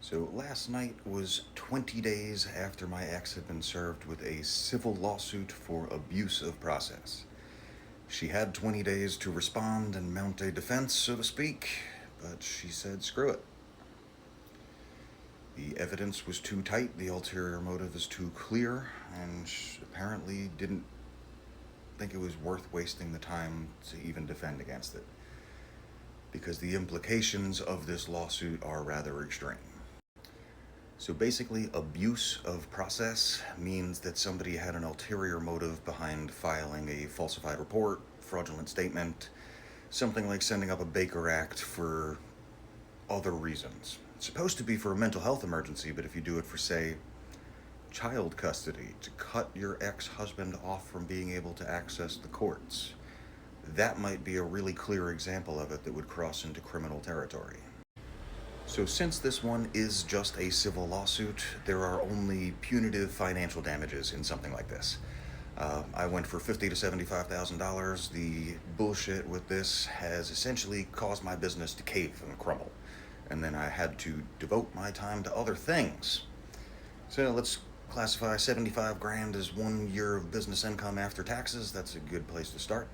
So last night was 20 days after my ex had been served with a civil lawsuit for abuse of process. She had 20 days to respond and mount a defense, so to speak, but she said screw it. The evidence was too tight, the ulterior motive is too clear, and she apparently didn't think it was worth wasting the time to even defend against it, because the implications of this lawsuit are rather extreme. So basically, abuse of process means that somebody had an ulterior motive behind filing a falsified report, fraudulent statement, something like sending up a Baker Act for other reasons. It's supposed to be for a mental health emergency, but if you do it for, say, child custody, to cut your ex-husband off from being able to access the courts, that might be a really clear example of it that would cross into criminal territory. So since this one is just a civil lawsuit, there are only punitive financial damages in something like this. I went for $50,000 to $75,000. The bullshit with this has essentially caused my business to cave and crumble. And then I had to devote my time to other things. So let's classify 75 grand as 1 year of business income after taxes. That's a good place to start.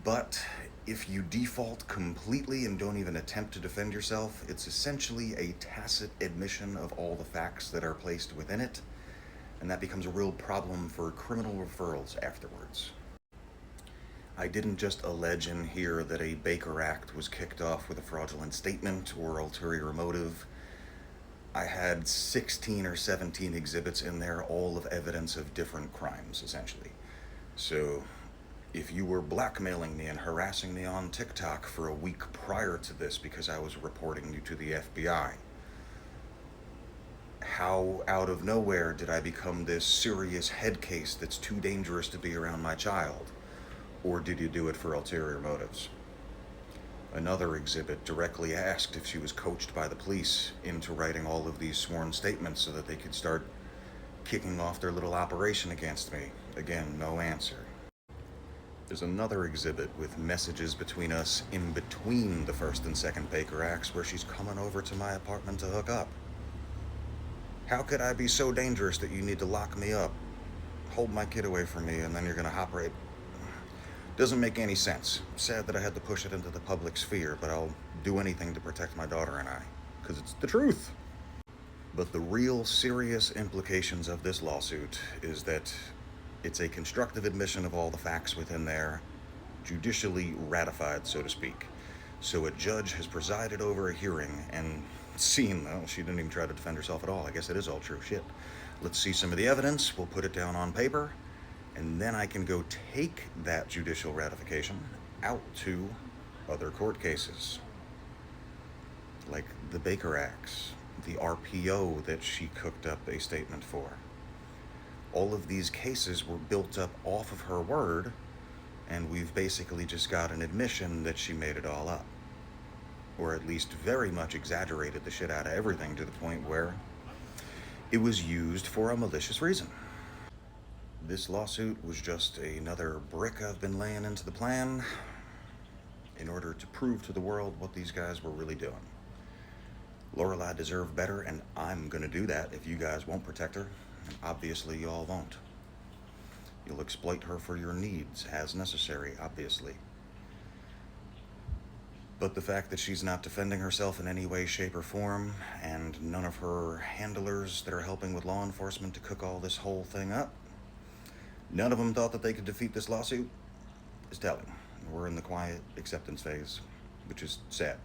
But if you default completely and don't even attempt to defend yourself, it's essentially a tacit admission of all the facts that are placed within it, and that becomes a real problem for criminal referrals afterwards. I didn't just allege in here that a Baker Act was kicked off with a fraudulent statement or ulterior motive. I had 16 or 17 exhibits in there, all of evidence of different crimes, essentially. So if you were blackmailing me and harassing me on TikTok for a week prior to this because I was reporting you to the FBI, how out of nowhere did I become this serious head case that's too dangerous to be around my child? Or did you do it for ulterior motives? Another exhibit directly asked if she was coached by the police into writing all of these sworn statements so that they could start kicking off their little operation against me. Again, no answer. There's another exhibit with messages between us in between the first and second Baker Acts where she's coming over to my apartment to hook up. How could I be so dangerous that you need to lock me up, hold my kid away from me, and then you're gonna hop rape? Doesn't make any sense. Sad that I had to push it into the public sphere, but I'll do anything to protect my daughter and I, because it's the truth. But the real serious implications of this lawsuit is that it's a constructive admission of all the facts within there, judicially ratified, so to speak. So a judge has presided over a hearing and seen, well, she didn't even try to defend herself at all. I guess it is all true shit. Let's see some of the evidence. We'll put it down on paper, and then I can go take that judicial ratification out to other court cases, like the Baker Acts, the RPO that she cooked up a statement for. All of these cases were built up off of her word, and we've basically just got an admission that she made it all up. Or at least very much exaggerated the shit out of everything to the point where it was used for a malicious reason. This lawsuit was just another brick I've been laying into the plan in order to prove to the world what these guys were really doing. Lorelai deserved better, and I'm gonna do that if you guys won't protect her. And obviously y'all won't. You'll exploit her for your needs as necessary, obviously. But the fact that she's not defending herself in any way, shape, or form, and none of her handlers that are helping with law enforcement to cook all this whole thing up, none of them thought that they could defeat this lawsuit, is telling. We're in the quiet acceptance phase, which is sad.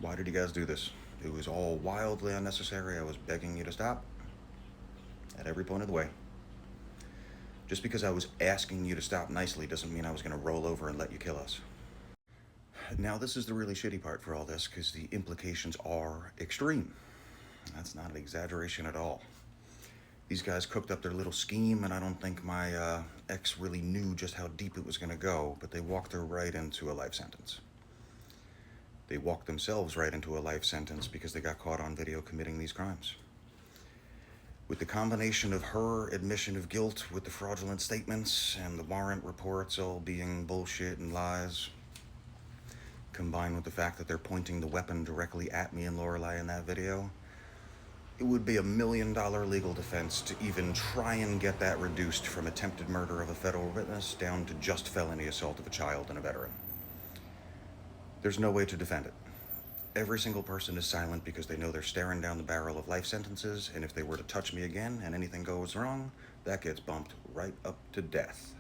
Why did you guys do this? It was all wildly unnecessary. I was begging you to stop at every point of the way. Just because I was asking you to stop nicely doesn't mean I was going to roll over and let you kill us. Now, this is the really shitty part for all this, because the implications are extreme. That's not an exaggeration at all. These guys cooked up their little scheme, and I don't think my ex really knew just how deep it was going to go, but they walked her right into a life sentence. They walked themselves right into a life sentence because they got caught on video committing these crimes. With the combination of her admission of guilt with the fraudulent statements and the warrant reports all being bullshit and lies, combined with the fact that they're pointing the weapon directly at me and Lorelei in that video, it would be $1 million legal defense to even try and get that reduced from attempted murder of a federal witness down to just felony assault of a child and a veteran. There's no way to defend it. Every single person is silent because they know they're staring down the barrel of life sentences, and if they were to touch me again and anything goes wrong, that gets bumped right up to death.